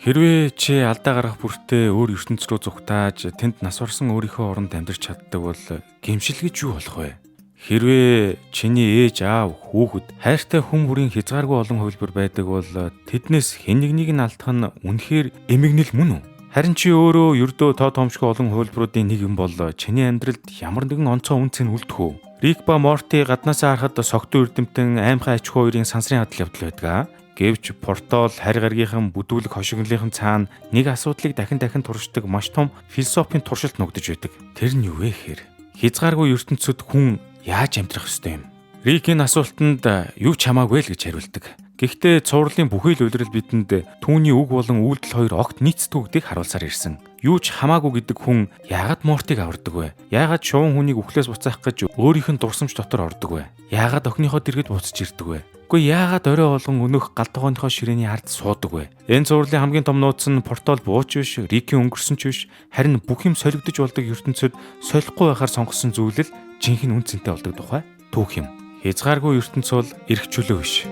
Хэрвээ чи алдаа гарах бүртээ өөр ертөнц рүү зүгтааж тэнд нас барсан өөрийнхөө оронд амьдарч чаддаг бол гэмшил гэж юу болох вэ? Хэрвээ чиний ээж аав хүүхэд хайртай хүн бүрийн хязгааргүй олон хувилбар байдаг бол тэднээс хэн нэгнийг нь алдах нь үнэхээр эмгэнэл мөн үү? Харин чи өөрөө ердөө тоо томшгүй олон хувилбаруудын нэг юм бол чиний амьдралд ямар нэгэн онцгой үнц нь үлдэх үү? Рик ба Морти гаднаасаа харахад согтуу эрдэмтэн аймхай аж ахуй хоёрын сансрын адал явдал байдаг. Гэвч Портол харь гаргийнхан бүдүүлэг хошигнолынхан цаана нэг асуудлыг дахин туршдаг маш том философийн туршилт нугдаж байдаг. Тэр нь юу вэ гэхээр хязгааргүй ертөнцид хүн яаж амьдрах ёстой юм? Рик энэ асуултанд юу ч хамаагүй л гэж хариулдаг. Гэхдээ цувралын бүхий л улирал бидэнд түүний үг болон үйлдэл хоёр огт нийцдэггүйг харуулсаар ирсэн. Юу ч хамаагүй гэдэг хүн яагаад Мортиг авардаг вэ? Яагаад шуван хүнийг үхлээс буцаах гэж өөрийнх нь дурсамж дотор ордог вэ? Яагаад охиныхоо дэргэд буцаж ирдэг вэ? Гэхдээ яагаад орой болгон өнөх галтгооныхоо ширээний ард суудаг вэ? Энэ цувралын хамгийн том нууц нь Портол бууч биш, Рикийн өнгөрсөн ч биш, харин бүх юм солигдож болдог ертөнцид солихгүй байхаар сонгосон зүйлэл жинхэнэ үн цэнтэй болдог тухай түүх юм. Хязгааргүй ертөнц бол эрх чөлөө биш.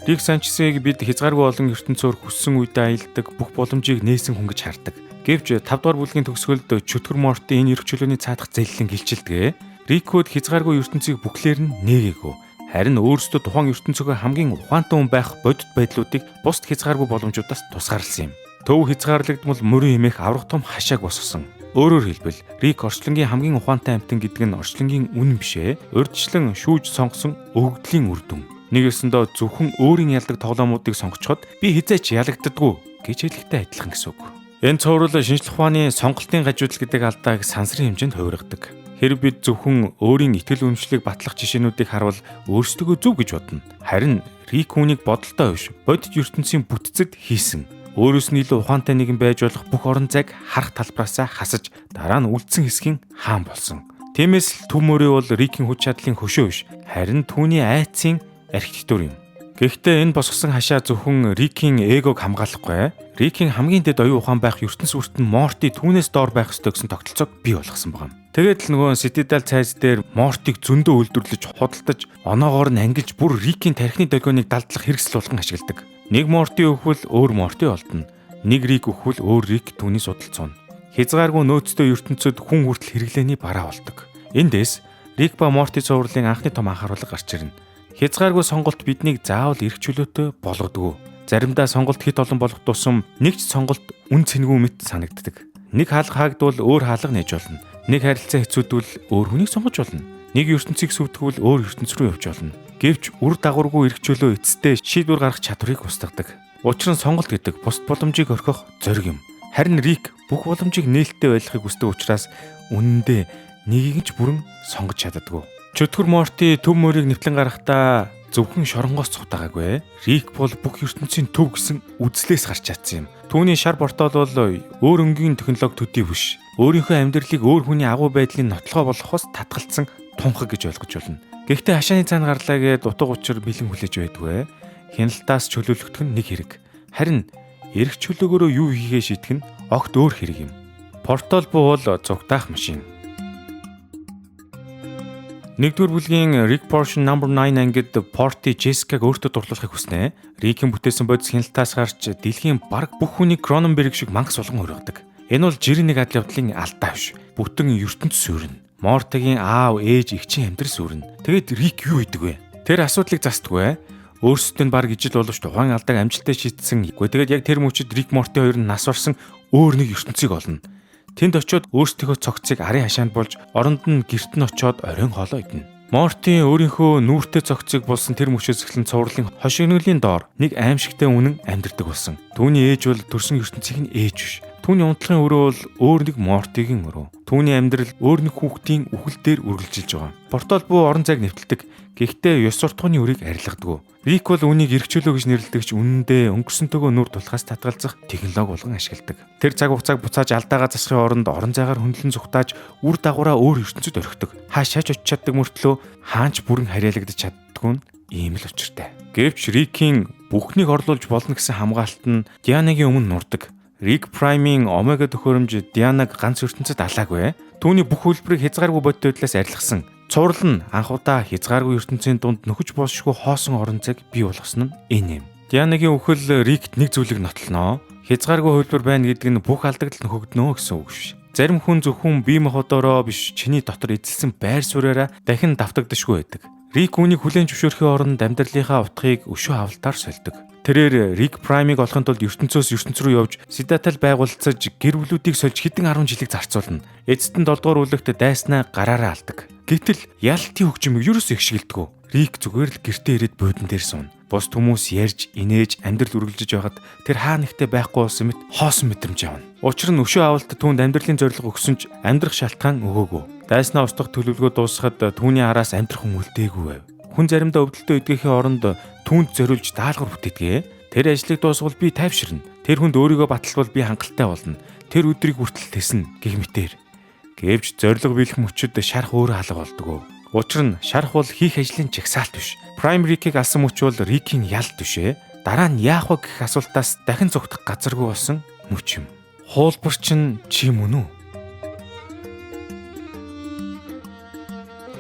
Рик Санчесыг бид хязгааргүй олон ертөнцөөр хүссэн үедээ аялдаг бүх боломжийг нээсэн хүн гэж хардаг. Гэвч 5 дугаар бүлгийн төгсгөлд чөтгөр Морти энэ эрх чөлөөний цаадах зэллэн гэлчилдэг. Рикүүд хязгааргүй ертөнцийг бүхлээр нь нээгээгүй. Харин өөрсдөө тухайн ертөнцөөгөө хамгийн ухаантай хүн байх бодит байдлуудыг бусад хязгааргүй боломжуудаас тусгаарласан юм. Төв хязгаарлагдмал мөрийн хэмээх аврах том хашааг босгосон. Өөрөөр хэлбэл Рик орчлонгийн хамгийн ухаантай амьтан гэдэг нь орчлонгийн үнэн бишээ, урьдчилан шүүж сонгосон өгөгдлийн үр дүн. Нэг ёсондоо зөвхөн өөрийн ялдаг тоглоомуудыг сонгочход би хизээч ялагддаггүй гэж хэлэхтэй адилхан гэсэн үг. Энэ цуврал шинжлэх ухааны сонголтын гажуудал гэдэг алдааг сансрын хэмжээнд хувиргадаг. Хэрв бид зөвхөн өөрийн итгэл үнэмшлийг батлах жишээнүүдийг харвал өөрсдөө зөв гэж бодно. Харин Рик үүнийг бодолтой биш, бодит ертөнцийн бүтцэд хийсэн. Өөрөөс нь илүү ухаантай нэгэн байж болох бүх орон зайг харах талбараасаа хасаж дараа нь үлдсэн хэсгийн хаан болсон. Тиймээс л төв мөрөө бол Рикийн хүч чадлын хөшөө биш, харин түүний айцын архитектур юм. Гэхдээ энэ босгосон хашаа зөвхөн Рикийн эгог хамгаалахгүй. Рикийн хамгийн дэд оюун ухаан байх ертөнц бүрт нь Морти түүнээс доор байх ёстой гэсэн тогтолцоог бий болгосон байна. Тэгээд л нөгөө Ситидал цайз дээр Мортиг зөндөө үйлдвэрлэж худалдаж оноогоор нь ангилж бүр Рикийн тархины догионыг далдлах хэрэгсэл болгон ашигладаг. Нэг Морти өхвөл өөр Морти олдно. Нэг Рик өхвөл өөр Рик түүний судалцууна. Хязгааргүй нөөцтэй ертөнцид хүн хүртэл хэрэглээний бараа болдог. Эндээс Рик ба Морти цувралын анхны том анхааруулга гарч ирнэ. Хязгааргүй сонголт биднийг заавал эрх чөлөөтэй болгодгоо. Заримдаа сонголт хит олон болох тусам нэг ч сонголт үн цэнгүй мэт санагддаг. Нэг хаалга хаагдвал өөр хаалга нээж болно. Нэг харилцаа хэцүүдвэл өөр хүнийг сонгож болно. Нэг ертөнцийг сүвтгвэл өөр ертөнц рүү явж болно. Гэвч үр дагаваргүй эрх чөлөө эцэстээ шийдвэр гаргах чадварыг устгадаг. Учир нь сонголт гэдэг бусад боломжийг орхих зориг юм. Харин Рик бүх боломжийг нээлттэй байлгахыг хүсдэг учраас үнэндээ нэгийг ч бүрэн сонгож чаддаггүй. Чөтгөр Морти төв мөрийг нэвтлэн гарахдаа зөвхөн шоронгоос цутагаагүй. Рик бол бүх ертөнцийн төв гэсэн үзлээс гарч чадсан юм. Түүний шар Портол бол өөр өнгийн технологи төдий биш. Өөрийнхөө амьдралыг өөр хүний агуу байдлын нотлохоо болохоос татгалцсан тунхаг гэж ойлгож болно. Гэхдээ хашааны цаана гарлаа гэд утга учир бэлэн хүлээж байдгүй. Хяналтаас чөлөөлөгдөх нь нэг хэрэг. Харин эрх чөлөөгөөрөө юу хийхээ шийдэх нь огт өөр хэрэг юм. Портол бол зугтаах машин. 1-р бүлгийн Rick Portion No. 9 ангид Порти Джессикаг өөртөө дурлуулахыг хүснэ. Рикийн бүтээсэн бодис хяналтаас гарч дэлхийн бараг бүх хүнийг Кроненберг шиг мангас болгон өргөдөг. Энэ бол жирийн нэг адал явдлын алдаа биш. Бүтэн ертөнц сүрнэ. Мортигийн аав, ээж, эгчийн амьдрал сүрнэ. Тэгээд Рик юу хийдэг вэ? Тэр асуудлыг застдаггүй. Өөрсдөө нь бараг ижил боловч тухайн алдааг амжилттай шийдсэн. Тэгээд яг тэр мөчид Рик Морти хоёр нь нас барсан өөр нэг ертөнцийг олно. Тэнд очиод өөрсдийнхөө цогцыг арын хашаанд болж оронд нь гэрт нь очиод оройн хоолоо иднэ. Морти өөрийнхөө нүүртэй цогцыг болсон тэр мөчөөс эхлэн цувралын хошигнолын доор нэг аимшигтай үнэн амьдардаг болсон. Түүний ээж бол төрсөн ертөнцийн ээж биш. Түүний унтлагын өрөө бол өөр нэг Мортигийн өрөө. Түүний амьдрал өөр нэг хүүхдийн үхэл дээр үргэлжилж байгаа. Портол буу орон зайг нэвтэлдэг. Гэхдээ ёс суртахууны үрийг арилгадаг. Рик бол үнийг эрх чөлөө гэж нэрлэдэг ч үнэндээ өнгөрсөнтэйгөө нүр тулахаас татгалзах технологи болгон ашигладаг. Тэр цаг хугацааг буцааж алдаагаа засахын оронд орон зайгаар хөндлөн зүхтааж үр дагавраа өөр ертөнцид орхидог. Хаашаач очиж чаддаг мөртлөө хаанч бүрэн харьяалагдаж чаддгүй нь ийм л учиртай. Гэвч Рикийн бүхнийг орлуулж болно гэсэн хамгаалалт нь Дианагийн өмнө нурдаг. Рик Праймийн Омега төхөөрөмж Дианаг ганц ертөнцид алаагүй. Түүний бүх хөлбөрийг хязгааргүй бодит байдлаас арилгасан. Цуврал нь анх удаа хязгааргүй ертөнцийн дунд нөхөж болшгүй хоосон орон зайг бий болгосон нь энэ юм. Дианагийн үхэл Рикт нэг зүйлийг нотлоно. Хязгааргүй хувилбар байна гэдэг нь бүх алдагдал нь хөгднө гэсэн үг биш. Зарим хүн зөвхөн бие махбодороо биш чиний дотор эзэлсэн байр суурьаараа дахин давтагдашгүй байдаг. Рик үүнийг хүлээн зөвшөөрөхийн оронд амьдралынхаа утгыг өшөө хавалтаар сольдог. Тэрээр Рик Праймыг олохын тулд ертөнцөөс ертөнц рүү явж Сидатал байгуулцаж гэр бүлүүдийг сольж хэдэн 10 жилиг зарцуулна. Эцэст нь 7 дугаар бүлэгт дайснаа гараараа алдаг. Гэтэл ялтын хөгжмийг юус их шигэлдэггүй. Рик зүгээр л гэртээ ирээд буудан дээр сууна. Бус хүмүүс ярьж, инээж, амьдрал үргэлжиж байхад тэр хаа нэгтээ байхгүй болсон мэт хоосон мэдрэмж явна. Учир нь өшөө авалт түүнд амьдралын зорилго өгсөн ч амьдрах шалтгаан өгөөгүй. Дайснаа устгах төлөвлөгөө дуусахад түүний араас амьдрах хүн үлдээгүй байв. Хүн заримдаа өвдөлтөд идгээхийн оронд түүнд зориулж даалгавар бүтээдэг. Тэр ажлыг дуусгавал би тайвширна. Тэр хүнд өөрийгөө баталбал би хангалттай болно. Тэр өдрийг хүртэл тэснэ гэх мэтээр. Гэвч зориг биелэх мөчөд шарах өөрөө алга болдгоо. Учир нь шарах бол хийх ажлын жагсаалт биш. Prime Rick-ийг алсан мөч бол Rick-ийн ялт бишээ. Дараа нь яах вэ гэх асуултаас дахин зүгтэх газаргүй болсон мөч юм. Хуулбар чинь чи мөн үү?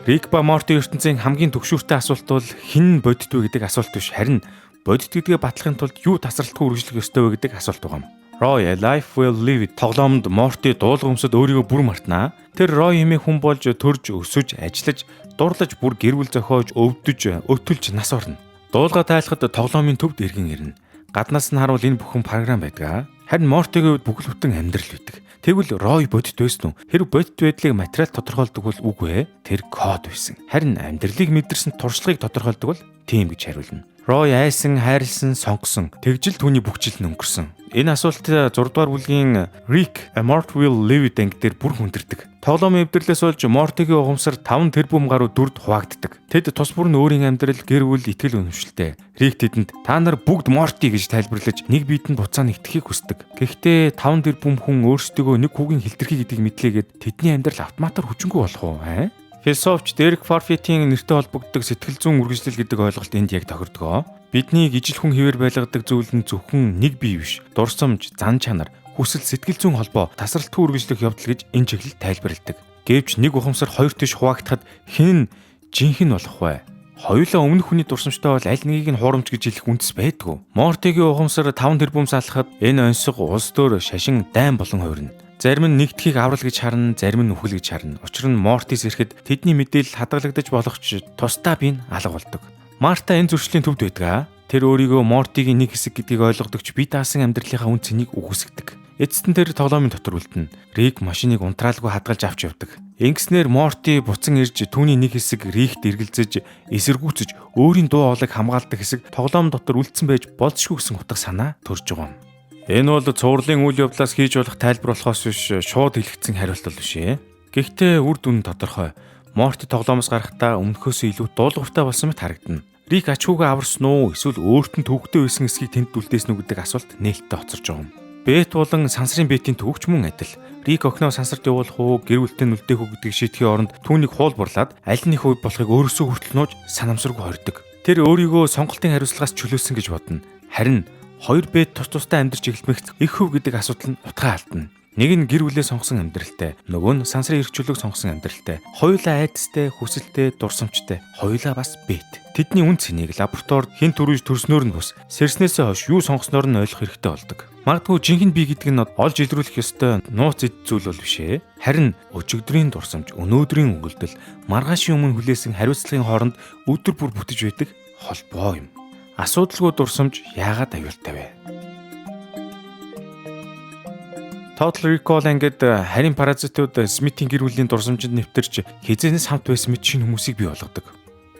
Рик ба Морти ертөнцийн хамгийн түгшүүртэй асуулт бол хэн нь бодит вэ гэдэг асуулт биш, харин бодит гэдгээ батлахын тулд юу тасралтгүй үргэлжлэх ёстой вэ гэдэг асуулт байна. Roy Life Will Live It тоглоомд Морти дуулга өмсөд өөрийгөө бүр мартнаа. Тэр Roy хэмээх хүн болж төрж өсөж, ажиллаж, дурлаж, бүр гэр бүл зохиож, өвдөж, өтөлж нас орно. Дуулга тайлахад тоглоомын төвд иргэн ирнэ. Гаднаас нь харуул энэ бүхэн програм байдаг. Харин Мортигийн хувьд бүхэл бүтэн амьдрал байдаг. Тэгвэл Roy бодит байсан уу? Хэрэг бодит байдлыг материал тодорхойлдог бол үгүй ээ. Тэр код байсан. Харин амьдралыг мэдэрсэн туршлагыг тодорхойлдог бол тийм гэж хариулна. Roy айсан, хайрлсан, сонгосон. Тэгжил түүний бүх жил нь өнгөрсөн. Энэ асуулт 6 дугаар бүлгийн Rick A Mort Will Live It ангидэр бүр хүндэрдэг. Тоглоомын эвдэрлээс болж Мортигийн ухамсар 5 тэрбум гаруй дүрд хуваагддаг. Тэд тус бүр нь өөрийн амьдрал, гэр бүл, итгэл үнэмшилтэй. Rick тэдэнд та нар бүгд Морти гэж тайлбарлаж нэг биетэнд буцаана итгэхийг хүсдэг. Гэхдээ 5 тэрбум хүн өөрсдөө нэг хүүгийн хилтерхий гэдгийг мэдлээгээд тэдний амьдрал автоматар хүчингүй болох уу? Философч Дерек Парфитийн нэртэй холбогддог сэтгэл зүйн үргэлжлэл гэдэг ойлголт энд яг тохирдог. Биднийг ижил хүн хэвээр байлгадаг зүйл нь зөвхөн нэг бие биш. Дурсамж, зан чанар, хүсэл, сэтгэл зүйн холбоо, тасралтгүй үргэлжлэх явдал гэж энэ чиглэл тайлбарладаг. Гэвч нэг ухамсар хоёр тийш хуваагдахад хэн нь жинхэнэ болох вэ? Хоёулаа өмнөх хүний дурсамжтай бол аль нэгийг нь хуурамч гэж хэлэх үндэс байдгүй. Мортигийн ухамсар 5 тэрбум салахад энэ онцгой улс дөр шашин дайн болон хувирна. Зарим нь нэгдхийг аврал гэж харна, зарим нь үхэл гэж харна. Учир нь Мортис ирэхэд тэдний мэдээлэл хадгалагдаж болох ч тусдаа бие нь алга болдог. Марта энэ зөрчлийн төвд байдаг. Тэр өөрийгөө Мортигийн нэг хэсэг гэдгийг ойлгодогч бие даасан амьдралынхаа үн цэнийг үгүйсгдэг. Эцэст нь тэр тоглоомын дотор үлдэнэ. Рик машиныг унтраалгүй хадгалж авч явдаг. Ингэснээр Морти буцан ирж түүний нэг хэсэг Рикт эргэлзэж, эсэргүүцэж, өөрийн дуу хоолойг хамгаалдаг хэсэг тоглоом дотор үлдсэн байж болзошгүй гэсэн утга санаа төрж байгаа юм. Энэ бол цувралын үйл явдлаас хийж болох тайлбар болохоос биш шууд хэлэгдсэн хариулт бол биш ээ. Гэхдээ үр дүн тодорхой. Морти тоглоомоос гарахдаа өмнөхөөсөө илүү дуулууртай болсон мэт харагдана. Рик ач хүүгээ аварсан уу? Эсвэл өөрт нь төвөгтэй байсан эсхийг тэнд үлдээсэн үү гэдэг асуулт нээлттэй хоцорж байгаа юм. Бет болон сансрын бетийн төвөгч мөн адил. Рик охиноо сансарт явуулах уу, гэр бүлтэй нүлдээх үү гэдгийг шийдэхийн оронд түүнийг хуулбарлаад аль нэг хувь болохыг өөрөөсөө хүртэл нууж санамсаргүй хордог. Тэр өөрийгөө сонголтын хариуцлагаас чөлөөсөн гэж бодно. Харин хоёр бет тус тустай амьдарч эхлэмэгц их хөв гэдэг асуудал нь утгаа алдна. Нэг нь гэр бүлээ сонгосон амьдралтай, нөгөө нь сансрын эрх чөлөөг сонгосон амьдралтай. Хоёулаа айдастай, хүсэлтэй, дурсамжтай. Хоёулаа бас бет. Тэдний үн цэнийг лабораторид хэн төрөж төрснөөр нь бус сэрснээсээ хойш юу сонгосноор нь ойлгох хэрэгтэй болдог. Магадгүй жинхэнэ бие гэдэг нь олж илрүүлэх ёстой нууц эд зүйл бол бишээ. Харин өчигдрийн дурсамж, өнөөдрийн өгүүлдэл, маргаашийн өмнө хүлээсэн хариуцлагын хооронд өдөр бүр бүтэж байдаг холбоо юм. Асуудалгүй дурсамж яагаад аюултай вэ? Total Recall ангид харин паразитууд Смитийн гэр бүлийн дурсамжинд нэвтэрч хизээнээс хамт байсан мэт шинэ хүмүүсийг бий болгодог.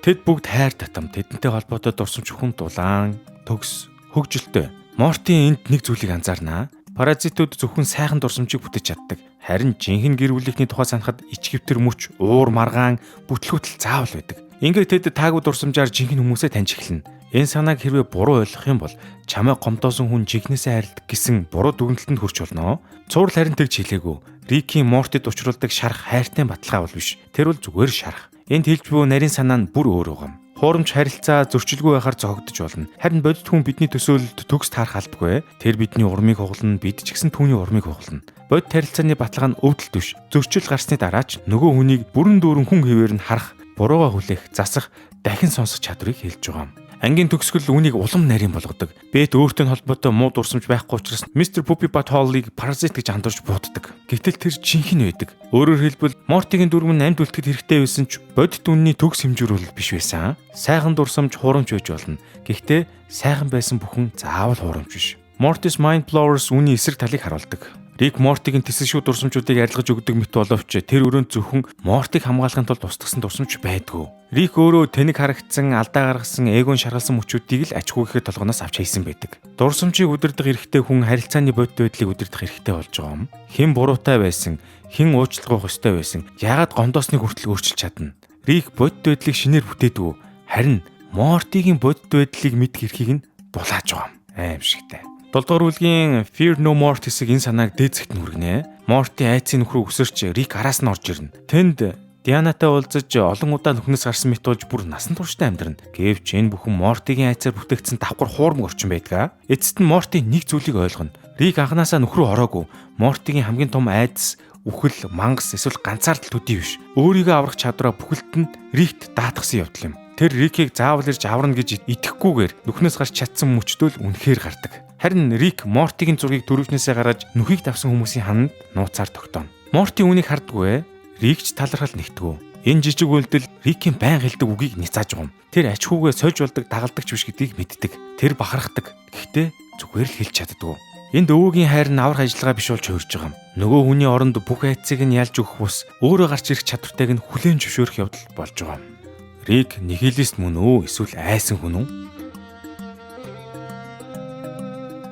Тэд бүгд хайр татам, тэдэнтэй холбоотой дурсамж хүн дулаан, төгс, хөгжилтэй. Морти энд нэг зүйлийг анзаарнаа. Паразитууд зөвхөн сайхан дурсамжийг бүтээж чаддаг. Харин жинхэнэ гэр бүлийнхний тухай санахад ичгэвтер мөч, уур маргаан, бүтлгүүтэл заавал байдаг. Ингээд тэд таагүй дурсамжаар жинхэнэ хүмүүсээ таньж эхэлнэ. Энэ санааг хэрвээ буруу ойлгох юм бол чамайг гомдоосон хүн жигнэсээ хайрладаг гэсэн буруу дүгнэлтэнд хүрч болно. Цуврал харин тэгж хэлээгүй. Рикийн Мортид учруулдаг шарах хайртай баталгаа бол биш. Тэр бол зүгээр шарах. Энд хэлж буй нарийн санаа нь бүр өөр байгаа юм. Хуурамч харилцаа зөрчилгүй байхаар зогдож болно. Харин бодит хүн бидний төсөөлөлд төгс таарах албагүй. Тэр бидний урмыг хугална, бид ч гэсэн түүний урмыг хугална. Бодит харилцааны баталгаа нь өвдөлт биш. Зөрчил гарсны дараа ч нөгөө хүнийг бүрэн дүүрэн хүн хэвээр нь харах, бурууга хүлээх, засах, дахин сонсох чадварыг хэлж байгаа юм. Ангийн төгсгөл үүнийг улам нарийн болгодог. Бет өөртөө холбоотой муу дурсамж байхгүй учраас Mr. Poppy Butthole-ыг паразит гэж андуурч бууддаг. Гэтэл тэр жинхэнэ байдаг. Өөрөөр хэлбэл Мортигийн дүрм нь амьд үлдэхэд хэрэгтэй байсан ч бодит үнний төгс хэмжүүрүүл биш байсан. Сайхан дурсамж хурамч байж болно. Гэхдээ сайхан байсан бүхэн заавал хурамч биш. Morty's Mind Blowers үүний эсрэг талыг харуулдаг. Рик Мортигийн тэсэлшүү дурсамжуудыг арилгаж өгдөг мэт боловч тэр өрөөнд зөвхөн Мортиг хамгаалахын тулд устгасан дурсамж байдгүй. Рик өөрөө тэнэг харагдсан, алдаа гаргасан, эгоон шаргалсан мөчүүдийг л аж ахуйн толгоноос авч хайсан байдаг. Дурсамжийг удирдах эрхтэй хүн харилцааны бодит байдлыг удирдах эрхтэй болж байгаа юм. Хэн буруутай байсан, хэн уучлах ёстой байсан, яагаад гомдоосныг хүртэл өөрчилж чадна. Рик бодит байдлыг шинээр бүтээдгүй. Харин Мортигийн бодит байдлыг мэдэх эрхийг нь дулааж байгаа юм. Аимшигтай. 7 дугаар бүлгийн Fear No More хэсэг энэ санааг дээцэгт нүргэнэ. Морти айцын нөхрөө өсөрч Рик араас нь орж ирнэ. Тэнд Дианатай уулзаж олон удаа нүхнээс гарсан мэт болж бүр насан турштай амьдрна. Гэвч энэ бүхэн Мортигийн айцаар бүтээгдсэн давхар хуурмаг орчин байдаг. Эцэст нь Морти нэг зүйлийг ойлгоно. Рик анханасаа нөхрөө ороогүй. Мортигийн хамгийн том айдас үхэл, мангас эсвэл ганцаардл төдий биш. Өөрийгөө аврах чадвараа бүхэлд нь Рикт даатгсан явдал юм. Тэр Рикийг заавал ирж аварна гэж итгэхгүйгээр нүхнээс гарч чадсан мөчтөл үнэхээр гардаг. Харин Рик Мортигийн зургийг дөрөвнөөсөө гаргаж нүхийг давсан хүмүүсийн хананд нууцаар тогтооно. Морти үүнийг хардггүй. Рикч талархал нэгтгүү. Энэ жижиг үйлдэл Рикийн байн хэлдэг үгийг ницааж байгаа юм. Тэр ач хүүгээ сольж болдог дагалдагч биш гэдгийг мэддэг. Тэр бахархдаг. Гэхдээ зүгээр л хэлж чаддгүй. Энд өвөгийн хайр нь аврах ажиллагаа биш болж хуурж байгаа юм. Нөгөө хүний оронд бүх айцыг нь ялж өгөх бус өөрөө гарч ирэх чадвартайг нь хүлээн зөвшөөрөх явдал болж байгаа юм. Рик нихилист мөн үү эсвэл айсан хүн үү?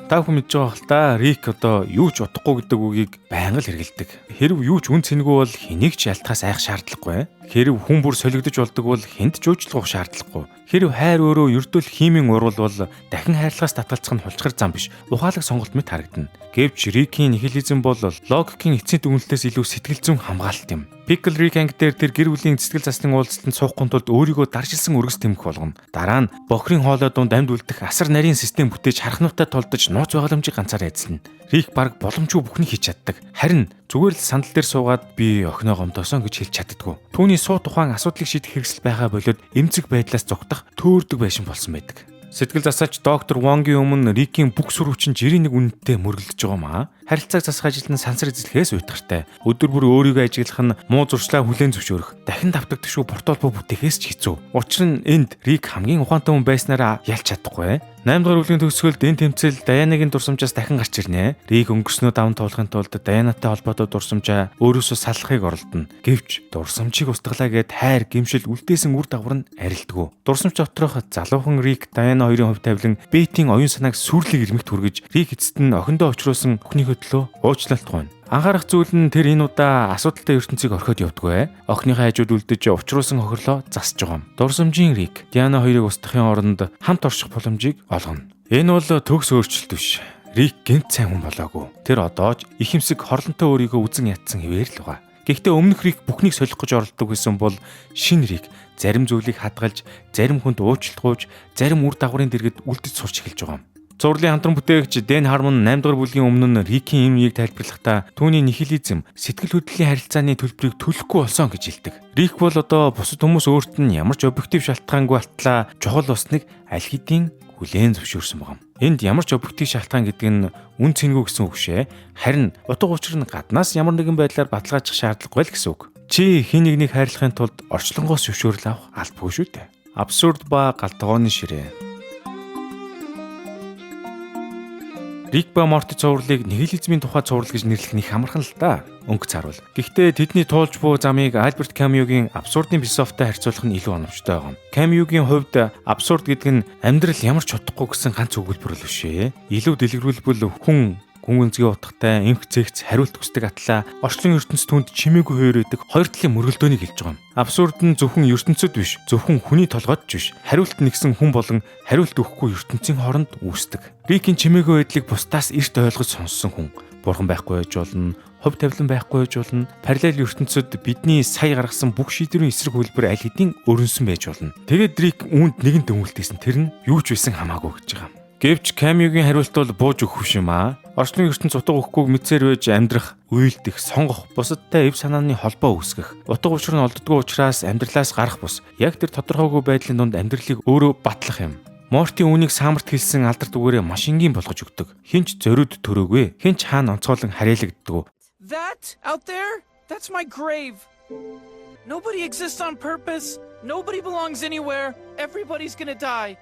Та бүхэн мэдж байгаа хэл та Рик одоо юу ч утгагүй гэдэг үгийг байнга л хэрэглэдэг. Хэрв юу ч үн цэнгүй бол хэнийг ч ялтахаас айх шаардлагагүй. Хэрв хүн бүр солигдож болдог бол хэнд ч уучлах шаардлагагүй. Хэрв хайр өөрөө ердөө химийн урвал бол дахин хайрлагаас татгалцах нь хулчгар зам биш. Ухаалаг сонголт мэт харагдана. Гэвч Рикийн нихилизм бол логикийн эцсийн дүгнэлтээс илүү сэтгэл зүйн хамгаалалт юм. Pickle Rick анги дээр тэр гэр бүлийн цэцгэл засны уулзалтанд суухгүй тулд өөрийгөө даржилсан өргөс тэмэх болгоно. Дараа нь бохрын хоолой дунд амьд үлдэх асар нарийн систем бүтээж харахнуутай толдож нууц байгаламжийг ганцаар эзэлнэ. Рик баг боломжгүй бүхнийг хийж чаддаг. Харин зүгээр л сандал дээр суугаад би охиноо гомдоосон гэж хэлж чаддаггүй. Түүний суу тухайн асуудлыг шийдэх хэрэгсэл байгаа болоод эмзэг байдлаас зугтах төөрдөг байшин болсон байдаг. Сэтгэл засаач доктор Вонгийн өмнө Рикийн бүх сүр хүчин жирийн нэг үнэтэй мөргөлдөж байгаа маа. Харилцааг засах ажилд нь сансар эзлэхээс уйтгартай. Өдөр бүр өөрийгөө ажиглах нь муу зуршлаа хүлээн зөвшөөрөх. Дахин давтагдчихгүй портфолио бүтэхээс ч хэцүү. Учир нь энд Рик хамгийн ухаантай хүн байснараа ялж чадахгүй. 8 дугаар бүлгийн төгсгөлд энэ тэмцэл Даянагийн дурсамжаас дахин гарч ирнэ. Рик өнгөрснөө даван туулахын тулд Даянатай холбоотой дурсамжаа өөрөөсөө салахыг оролдоно. Гэвч дурсамжийг устгалаа гэд хайр, гэмшил, үлдээсэн үр дагавар нь арилдаггүй. Дурсамж доторх залуухан Рик Даяна хоёрын хувь тавилан Бетийн оюун санааг сүрлэг ирмэгт хүргэж Рик эцэст нь охиндоо очруулсан өхнийхөө төлөө уучлалт гуйна. Анхаарах зүйл нь тэр энэ удаа асуудалтай ертөнцийг орхиод явдаггүй. Охиныхаа хажууд үлдэж учруулсан хохирлоо засж байгаа юм. Дурсамжийн Рик Диана хоёрыг устгахын оронд хамт орших боломжийг олгоно. Энэ бол төгс өөрчлөлт биш. Рик гэнт сайн хүн болоогүй. Тэр одоо ч их юмсэг хорлонтой өөрийгөө үзэн ятсан хэвээр л байгаа. Гэхдээ өмнөх Рик бүхнийг солих гэж оролдог гэсэн бол шинэ Рик зарим зүйлийг хадгалж, зарим хүнд уучлалт гуйж, зарим үр дагаврын дэргэд үлдэж сурч эхэлж байгаа юм. Зурлын хамтран бүтээгч Дэн Хармон 8 дугаар бүлгийн өмнө нь Рикийн юм ийг тайлбарлахдаа түүний нихилизм, сэтгэл хөдлөлийн харилцааны төлбөрийг төлөхгүй болсон гэж хэлдэг. Рик бол одоо бусад хүмүүс өөрт нь ямар ч объектив шалтгаангүй алтлаа чухал болсныг аль хэдийн хүлээн зөвшөөрсөн байна. Энд ямар ч объектив шалтгаан гэдэг нь үн цэнгүй гэсэн үг шээ. Харин утга учир нь гаднаас ямар нэгэн байдлаар баталгаажих шаардлагагүй л гэсэн үг. Чи хэн нэгнийг хайрлахын тулд орчлонгоос зөвшөөрөл авах албагүй шүү дээ. Абсурд ба галтгооны ширээ. Рик ба Морти цувралыг нихилизмын тухай цуврал гэж нэрлэх нь их амархан л да. Өнгө цаарвал. Гэхдээ тэдний туулж буй замыг Альберт Камюгийн абсурдын философитой харьцуулах нь илүү оновчтой байгаа юм. Камюгийн хувьд абсурд гэдэг нь амьдрал ямар ч утгагүй гэсэн ганц өгүүлбэр л бишээ. Илүү дэлгэрүүлбэл хүн үнцгийн утгатай, эмх зэгц, хариулт хүсдэг атлаа орчлон ертөнц түнд чимээгүй хоёр байдаг хоёр талын мөргөлдөөнийг хэлж байгаа юм. Абсурд нь зөвхөн ертөнцөд биш, зөвхөн хүний толгойд ч биш. Хариулт нэгсэн хүн болон хариулт өгөхгүй ертөнцийн хооронд үүсдэг. Рикийн чимээгүй байдлыг бусдаас эрт ойлгож сонссон хүн. Бурхан байхгүй байж болно, хувь тавилан байхгүй байж болно. Параллел ертөнцөд бидний сая гаргасан бүх шийдвэрийн эсрэг хөлбөр аль хэдийн өрнсөн байж болно. Тэгээд Рик үүнд нэгэн дүгнэлтсэн тэр нь юу ч байсан хамаагүй гэж байгаа юм. Гэвч Камюгийн хариулт бол бууж өгөх биш юм аа. Орчлон ертөнц утга өгөхгүйг мэдсээр байж амьдрах, үйлдэх, сонгох, бусадтай эв санааны холбоо үүсгэх. Утга учир нь олддгүй учраас амьдралаас гарах бус. Яг тэр тодорхойгүй байдлын дунд амьдралыг өөрөө батлах юм. Морти үүнийг самарт хэлсэн алдар дүгээрээ маш энгийн болгож өгдөг. Хинч зориуд төрөөгүй. Хинч хаана онцгойлон харьяалагддаг. That out there? That's my grave. Nobody exists on purpose. Nobody belongs anywhere. Everybody's gonna die.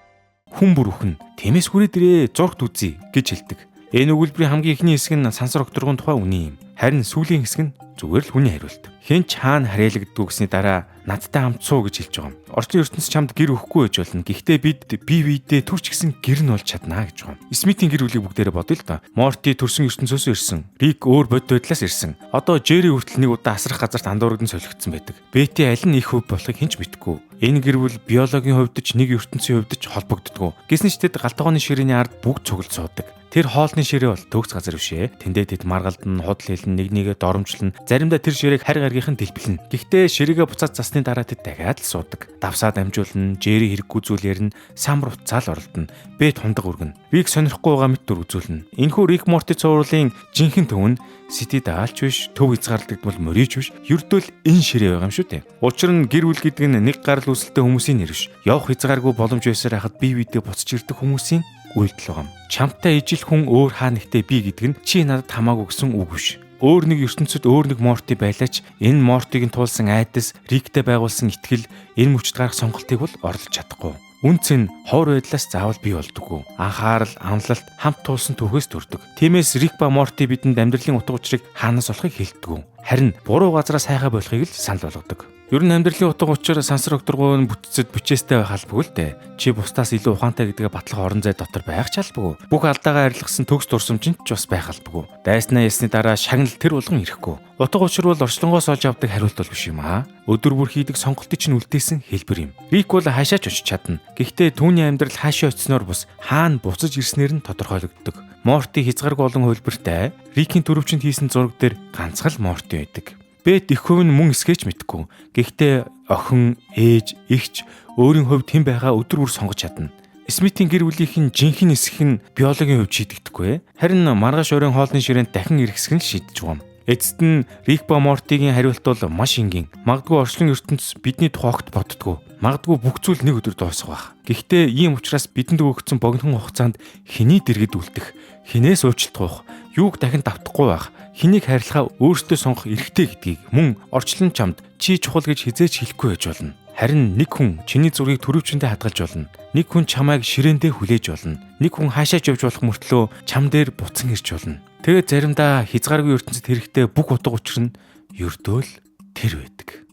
Хүн бүрхэн тиймээс хүрээдрээ зургт үзье гэж хэлдэг. Энэ өгүүлбэрийн хамгийн ихний хэсэг нь сансар окторгон тухай үний юм. Харин сүүлийн хэсэг нь зүгээр л хүний хариулт. Хинч хаана харьяалагддаг гэсний дараа надтай хамт суу гэж хэлж байгаа юм. Орчин ертөнцид чамд гэр өгөхгүй байж болно. Гэхдээ бид бие биедээ төрч гисэн гэр нь болж чаднаа гэж байгаа юм. Смитийн гэр бүлийг бүгдээрээ бодъё л да. Морти төрсөн ертөнцөөс ирсэн. Рик өөр бод байдлаас ирсэн. Одоо Жерри хүртэл нэг удаа асрах газарт андуурган солигдсон байдаг. Бэти аль нь их хөв болохыг хинч мэдэхгүй. Энэ гэр бүл биологийн хувьд ч нэг ертөнцийн хувьд ч холбогддог. Гэсэн ч тэд галтгооны ширээний ард бүгд цуглаж суудаг. Тэр хоолны ширээ бол төгс газар биш ээ. Тэндээ тэд маргалдан, худал хэлэн, нэг нэгээ доромжлон, заримдаа тэр ширээг харь гаргийнхан дэлбэлнэ. Гэхдээ ширээгээ буцаад засны дараа тэд дахиад л суудаг. Давсаад амжуулна, Жерри хэрэггүй зүйл ярина, самар уцаал оролдоно. Бэт хундаг өргөнө. Рик сонирхгүй байгаа мэт дүр үзүүлнэ. Энэхүү Рик Морти цувралын жинхэнэ төв нь Сити даалч биш, төв хязгаарлагдмал мөрийч биш. Ердөө л энэ ширээ байгаа юм шүү дээ. Учир нь гэр бүл гэдэг нь нэг гарал үүсэлтэй хүмүүсийн нэр биш. Явах хязгааргүй боломж байсаар хахад бие биедээ буцаж ирдэг хүмүүсийн үйлдэл байгаа юм. Чамтай ижил хүн өөр хаа нэгтээ би гэдэг нь чи надад хамаагүй гэсэн үг биш. Өөр нэг ертөнцид өөр нэг Морти байлаач энэ Мортиг нь туулсан айдас, Риктэй байгуулсан итгэл, энэ мөчд гарах сонголтыг бол орлож чадахгүй. Үнц нь ховор байдлаас заавал бий болдоггүй. Анхаарал, амлалт хамт туулсан түүхээс төрдөг. Тиймээс Рик ба Морти бидэнд амьдралын утга учирыг хаанаас олохыг хэлдэггүй. Харин буруу газраас хайхаа болохыг л санал болгодог. Ер нь амьдралын утга учир сансар окторгон бүтцэд бичээстэй байх албагүй л дээ. Чи бусдаас илүү ухаантай гэдгээ батлах орон зай дотор байх ч албагүй. Бүх алдаагаа арилгасан төгс дурсамжинд ч бас байх албагүй. Дайснаа ясны дараа шагнал тэр болгон ирэхгүй. Утга учир бол орчлонгоос олж авдаг хариулт бол биш юм аа. Өдөр бүр хийдэг сонголтыг чинь үлдээсэн хэлбэр юм. Рик бол хаашаа ч очиж чадна. Гэхдээ түүний амьдрал хаашаа очисноор бус хаана буцаж ирснээр нь тодорхойлогддог. Морти хязгааргүй олон хувилбартай. Рикийн төрөвчөнд хийсэн зураг дээр ганцхан Морти байдаг. Бэт их хөв нь мөн эсгэж мэдгүй. Гэхдээ охин, ээж, эгч өөрийн хувьд хэн байхаа өдөр бүр сонгож чадна. Смитийн гэр бүлийнхэн жинхэнэ эсэх нь биологийн хувьд шийдэгдэхгүй. Харин маргааш оройн хоолны ширээнд дахин ирэхсэх нь шийдэж байгаа юм. Эцэст нь Рик ба Мортигийн хариулт бол маш энгийн. Магадгүй орчлон ертөнц бидний тухай огт боддгоо. Магадгүй бүх зүйл нэг өдөр дуусах байх. Гэхдээ ийм учраас бидэнд өгөгдсөн богинохон хугацаанд хэний дэргэд үлдэх, хинээс уучлах, юуг дахин давтахгүй байх, хэнийг хайрлахаа өөртөө сонгох эрхтэй гэдгийг мөн орчлон чамд чи чухал гэж хизээч хэлэхгүй байж болно. Харин нэг хүн чиний зургийг төрөвчөндөө хадгалж болно. Нэг хүн чамайг ширээндээ хүлээж болно. Нэг хүн хаашаач явж болох мөртлөө чам дээр буцан ирж болно. Тэгээд заримдаа хязгааргүй ертөнцид хэрэгтэй бүх утга учир нь ердөө л тэр байдаг.